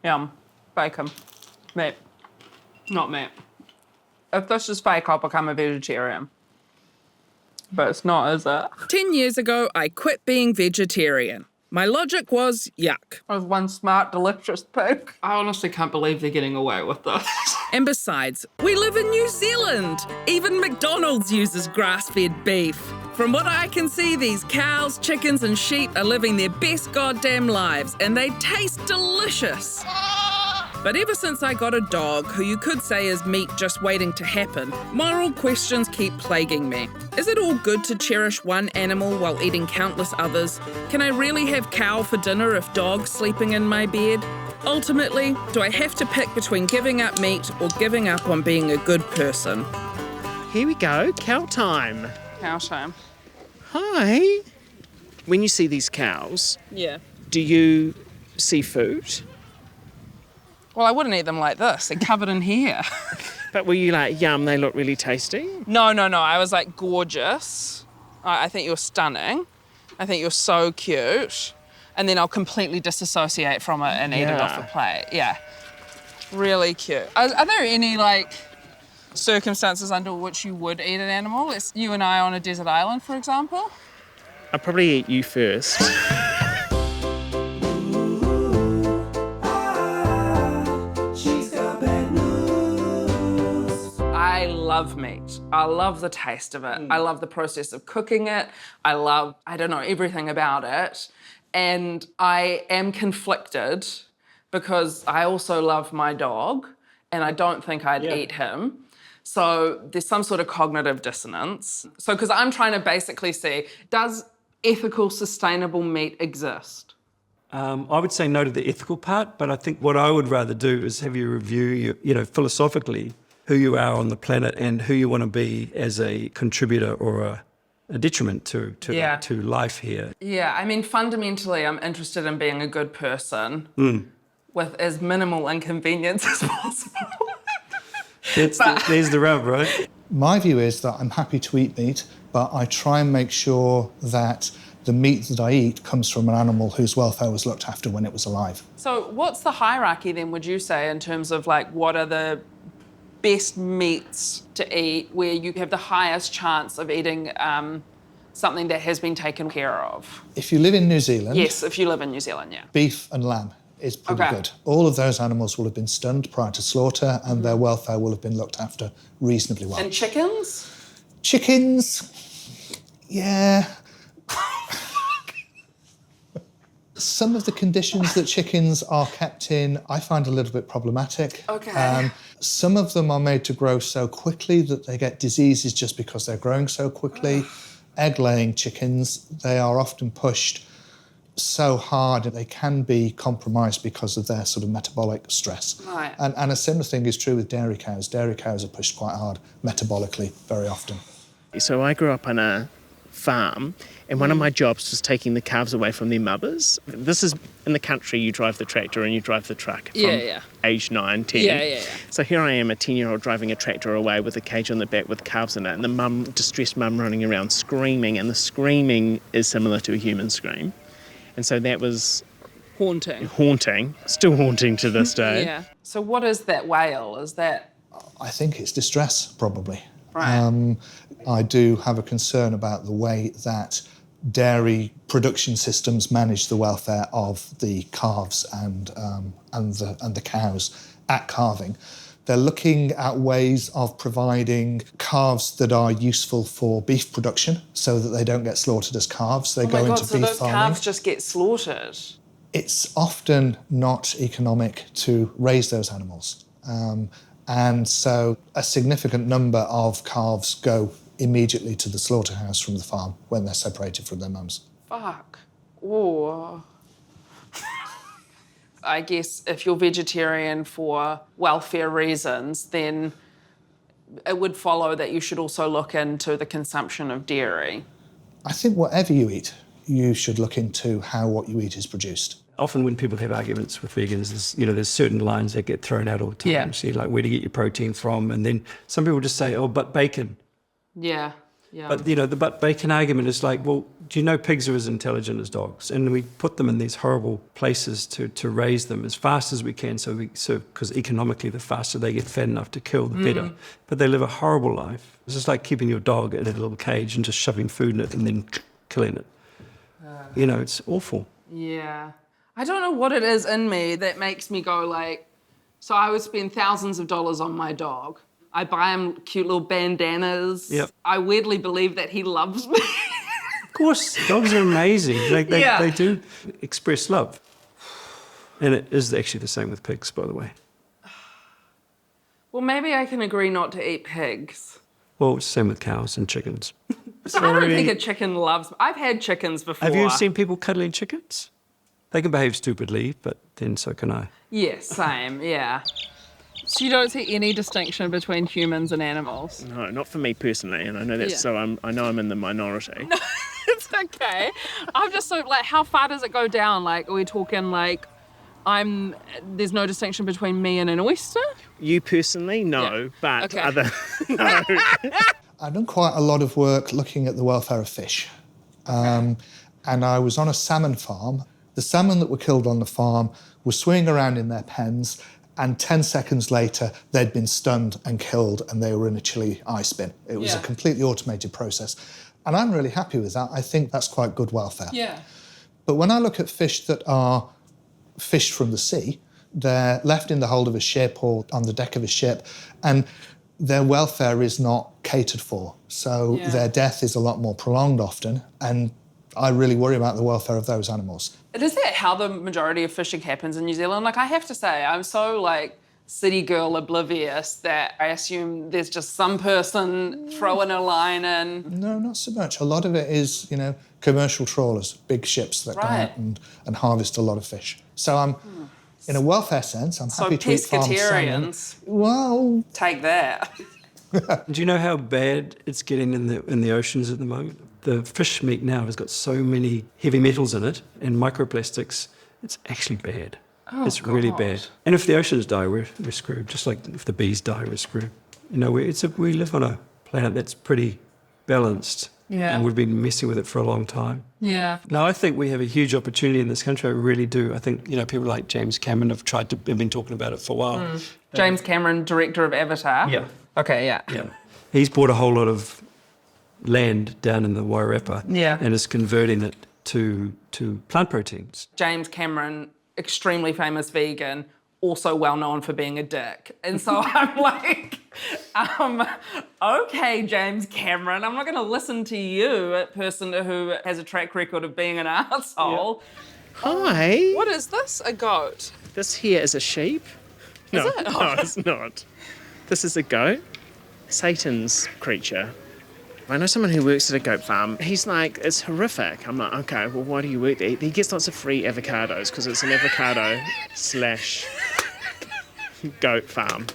Yum. Bacon. Meat. Not meat. If this is fake, I'll become a vegetarian. But it's not, is it? 10 years ago, I quit being vegetarian. My logic was yuck. I was one smart, delicious pig. I honestly can't believe they're getting away with this. And besides, we live in New Zealand. Even McDonald's uses grass-fed beef. From what I can see, these cows, chickens and sheep are living their best goddamn lives, and they taste delicious. But ever since I got a dog, who you could say is meat just waiting to happen, moral questions keep plaguing me. Is it all good to cherish one animal while eating countless others? Can I really have cow for dinner if dog's sleeping in my bed? Ultimately, do I have to pick between giving up meat or giving up on being a good person? Here we go, cow time. Cow time. Hi. When you see these cows, Yeah. do you see food? Well, I wouldn't eat them like this. They're covered in hair. But were you like, yum, they look really tasty? No. I was like, gorgeous. I think you're stunning. I think you're so cute. And then I'll completely disassociate from it and eat it off the plate. Yeah. Really cute. Are there any, like, circumstances under which you would eat an animal? It's you and I on a desert island, for example. I'll probably eat you first. I love meat. I love the taste of it. I love the process of cooking it. I love, everything about it. And I am conflicted because I also love my dog and I don't think I'd eat him. So there's some sort of cognitive dissonance. So, because I'm trying to basically see, does ethical, sustainable meat exist? I would say no to the ethical part, but I think what I would rather do is have you review, philosophically, who you are on the planet and who you want to be as a contributor or a detriment to life here. Yeah, I mean, fundamentally, I'm interested in being a good person with as minimal inconvenience as possible. There's the rub, right? My view is that I'm happy to eat meat, but I try and make sure that the meat that I eat comes from an animal whose welfare was looked after when it was alive. So what's the hierarchy then, would you say, in terms of like what are the best meats to eat where you have the highest chance of eating something that has been taken care of? If you live in New Zealand... Yes, if you live in New Zealand, yeah. Beef and lamb is pretty good. All of those animals will have been stunned prior to slaughter and their welfare will have been looked after reasonably well. And chickens? Chickens, yeah. Some of the conditions that chickens are kept in, I find a little bit problematic. Okay. Some of them are made to grow so quickly that they get diseases just because they're growing so quickly. Egg-laying chickens, they are often pushed so hard that they can be compromised because of their sort of metabolic stress. Right. And a similar thing is true with dairy cows. Dairy cows are pushed quite hard metabolically very often. So I grew up on a farm, and one of my jobs was taking the calves away from their mothers. This is in the country, you drive the tractor and you drive the truck from age 9, 10. Yeah. So here I am, a 10-year-old driving a tractor away with a cage on the back with calves in it, and the distressed mum running around screaming, and the screaming is similar to a human scream. And so that was... Haunting, still haunting to this day. Yeah. So what is that wail? Is that... I think it's distress, probably. Right. I do have a concern about the way that dairy production systems manage the welfare of the calves and the cows at calving. They're looking at ways of providing calves that are useful for beef production so that they don't get slaughtered as calves. They go into beef farming. So those calves just get slaughtered? It's often not economic to raise those animals. And so a significant number of calves go immediately to the slaughterhouse from the farm when they're separated from their mums. Fuck. Oh. I guess if you're vegetarian for welfare reasons, then it would follow that you should also look into the consumption of dairy. I think whatever you eat, you should look into how what you eat is produced. Often when people have arguments with vegans, there's certain lines that get thrown out all the time. Yeah. So like, where do you get your protein from? And then some people just say, oh, but bacon. Yeah. Yeah. But, the butt bacon argument is like, well, do you know pigs are as intelligent as dogs? And we put them in these horrible places to raise them as fast as we can, because economically the faster they get fat enough to kill, the better. But they live a horrible life. It's just like keeping your dog in a little cage and just shoving food in it and then killing it. It's awful. Yeah. I don't know what it is in me that makes me go like, so I would spend thousands of dollars on my dog. I buy him cute little bandanas. Yep. I weirdly believe that he loves me. Of course, dogs are amazing. They do express love. And it is actually the same with pigs, by the way. Well, maybe I can agree not to eat pigs. Well, it's the same with cows and chickens. I don't think a chicken loves me. I've had chickens before. Have you seen people cuddling chickens? They can behave stupidly, but then so can I. Yeah, same, yeah. So you don't see any distinction between humans and animals? No, not for me personally, and I know that's I know I'm in the minority. No, it's okay. I'm just so, like, how far does it go down? Like, are we talking, like, there's no distinction between me and an oyster? You personally, no, but Okay. other, no. I've done quite a lot of work looking at the welfare of fish. And I was on a salmon farm. The salmon that were killed on the farm were swimming around in their pens, and 10 seconds later, they'd been stunned and killed, and they were in a chilly ice bin. It was a completely automated process. And I'm really happy with that. I think that's quite good welfare. Yeah. But when I look at fish that are fished from the sea, they're left in the hold of a ship or on the deck of a ship, and their welfare is not catered for. So their death is a lot more prolonged often, and I really worry about the welfare of those animals. Is that how the majority of fishing happens in New Zealand? Like, I have to say, I'm so, like, city girl oblivious that I assume there's just some person throwing a line in. No, not so much. A lot of it is, commercial trawlers, big ships that go out and harvest a lot of fish. So I'm, in a welfare sense, I'm happy to eat farmed salmon. pescatarians, Well, take that. Do you know how bad it's getting in the oceans at the moment? The fish meat now has got so many heavy metals in it and microplastics, it's actually bad. It's really bad. And if the oceans die, we're screwed. Just like if the bees die, we're screwed. We live on a planet that's pretty balanced. Yeah. And we've been messing with it for a long time. Yeah. Now, I think we have a huge opportunity in this country. I really do. I think, people like James Cameron have been talking about it for a while. James Cameron, director of Avatar? Yeah. Okay, yeah. Yeah. He's bought a whole lot of land down in the Wairarapa and is converting it to plant proteins. James Cameron, extremely famous vegan, also well known for being a dick. And so I'm like, okay, James Cameron, I'm not going to listen to you, a person who has a track record of being an arsehole. Hi. What is this? A goat? This here is a sheep. No, it? no, it's not. This is a goat. Satan's creature. I know someone who works at a goat farm. He's like, it's horrific. I'm like, okay, well, why do you work there? He gets lots of free avocados because it's an avocado / goat farm.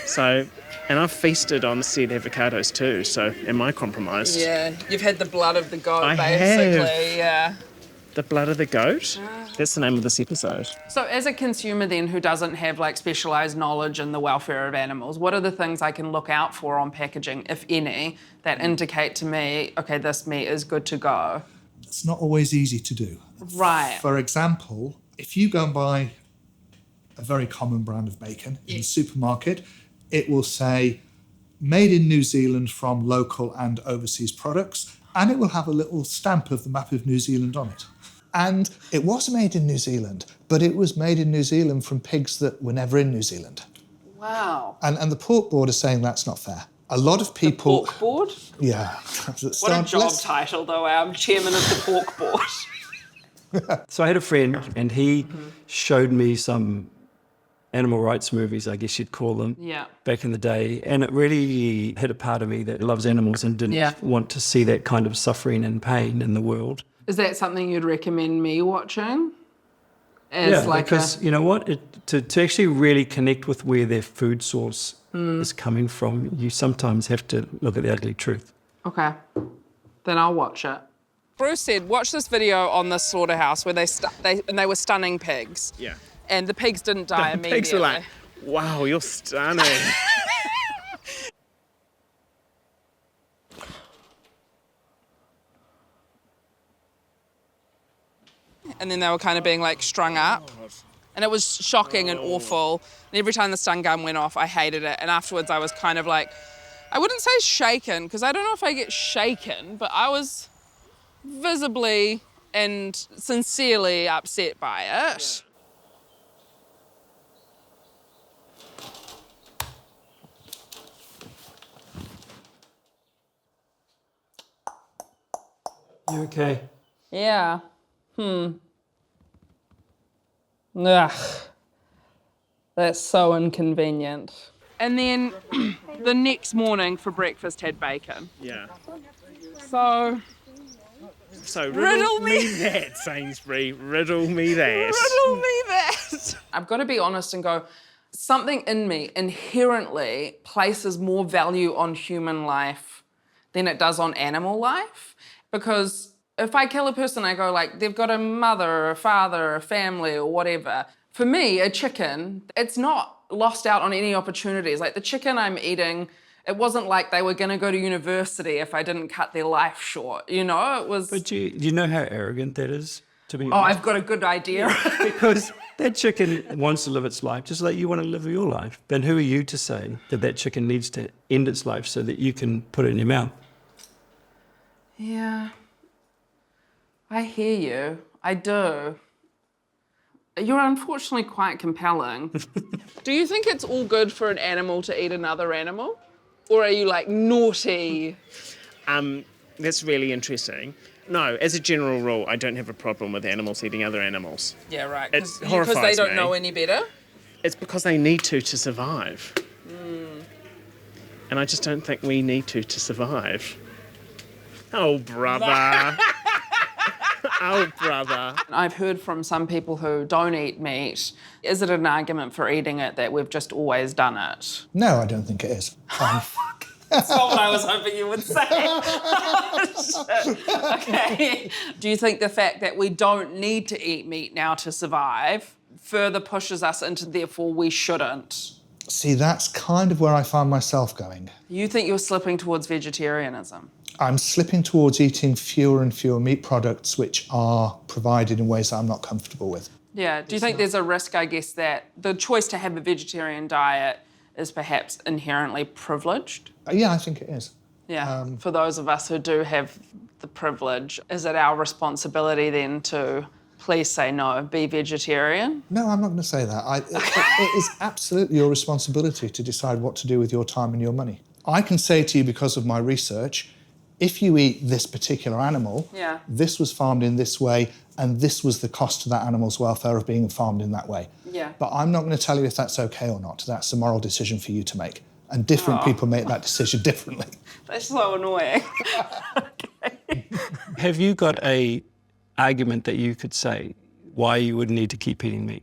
So, and I've feasted on said avocados too, so am I compromised? Yeah, you've had the blood of the goat, I basically, have. yeah. The blood of the goat? That's the name of this episode. So as a consumer then who doesn't have like specialised knowledge in the welfare of animals, what are the things I can look out for on packaging, if any, that indicate to me, okay, this meat is good to go? it's not always easy to do. Right. For example, if you go and buy a very common brand of bacon in the supermarket, it will say made in New Zealand from local and overseas products, and it will have a little stamp of the map of New Zealand on it. And it was made in New Zealand, but it was made in New Zealand from pigs that were never in New Zealand. Wow. And the pork board is saying that's not fair. A lot of people... Pork board? Yeah. What a job title, though. I'm chairman of the pork board. So I had a friend, and he showed me some animal rights movies, I guess you'd call them, Yeah. back in the day. And it really hit a part of me that loves animals and didn't want to see that kind of suffering and pain in the world. Is that something you'd recommend me watching? As Because you know what? To actually really connect with where their food source is coming from, you sometimes have to look at the ugly truth. Okay. Then I'll watch it. Bruce said, watch this video on this slaughterhouse where they were stunning pigs. Yeah. And the pigs didn't die The immediately. pigs were like, wow, you're stunning. and then they were kind of being like strung up. And it was shocking and awful. And every time the stun gun went off, I hated it. And afterwards I was kind of like, I wouldn't say shaken, because I don't know if I get shaken, but I was visibly and sincerely upset by it. You okay? Yeah. Ugh. That's so inconvenient. And then the next morning for breakfast had bacon. Yeah. So Riddle me that, Sainsbury. Riddle me that. I've got to be honest and go, something in me inherently places more value on human life than it does on animal life. Because if I kill a person, I go like, they've got a mother or a father or a family or whatever. For me, a chicken, it's not lost out on any opportunities. Like the chicken I'm eating, it wasn't like they were going to go to university if I didn't cut their life short, you know? It was... But do you know how arrogant that is, to be honest? Oh, I've got a good idea. Because that chicken wants to live its life just like you want to live your life. Then who are you to say that that chicken needs to end its life so that you can put it in your mouth? Yeah, I hear you. I do. You're unfortunately quite compelling. Do you think it's all good for an animal to eat another animal? Or are you like naughty? That's really interesting. No, as a general rule, I don't have a problem with animals eating other animals. Yeah, right. It Because horrifies they don't me. know any better? It's because they need to survive. And I just don't think we need to survive. Oh, brother. Oh, brother. I've heard from some people who don't eat meat. Is it an argument for eating it that we've just always done it? No, I don't think it is. That's not what I was hoping you would say. Okay. Do you think the fact that we don't need to eat meat now to survive further pushes us into therefore we shouldn't? See, that's kind of where I find myself going. You think you're slipping towards vegetarianism? I'm slipping towards eating fewer and fewer meat products which are provided in ways that I'm not comfortable with. Yeah. Do you think there's a risk, I guess, that the choice to have a vegetarian diet is perhaps inherently privileged? Yeah, I think it is. Yeah. For those of us who do have the privilege, is it our responsibility then to please say no, be vegetarian? No, I'm not going to say that. It is absolutely your responsibility to decide what to do with your time and your money. I can say to you, because of my research, if you eat this particular animal, this was farmed in this way, and this was the cost to that animal's welfare of being farmed in that way. Yeah. But I'm not going to tell you if that's okay or not. That's a moral decision for you to make. And different people make that decision differently. That's so annoying. Okay. Have you got a argument that you could say why you would need to keep eating meat?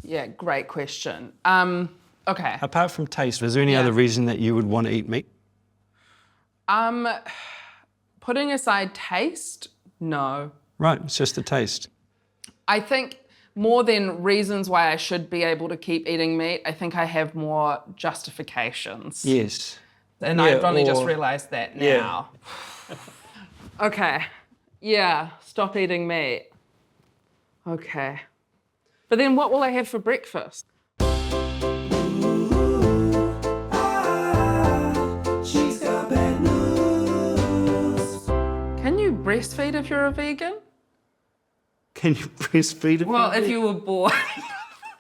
Yeah, great question. Okay. Apart from taste, is there any other reason that you would want to eat meat? Putting aside taste, no. Right, it's just the taste. I think more than reasons why I should be able to keep eating meat, I think I have more justifications. Yes. And I've only just realised that now. Yeah. Okay. Yeah, stop eating meat. Okay. But then what will I have for breakfast? Can you breastfeed if you're a vegan? Can you breastfeed it? Well, if you were born.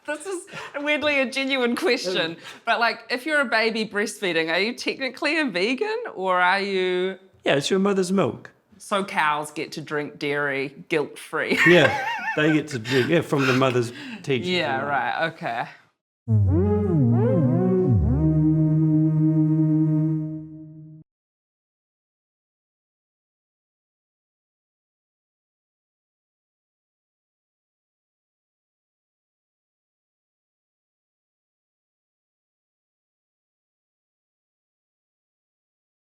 This is weirdly a genuine question. But like, if you're a baby breastfeeding, are you technically a vegan or are you... Yeah, it's your mother's milk. So cows get to drink dairy guilt-free. Yeah, they get to drink from the mother's teat. Yeah, right, okay.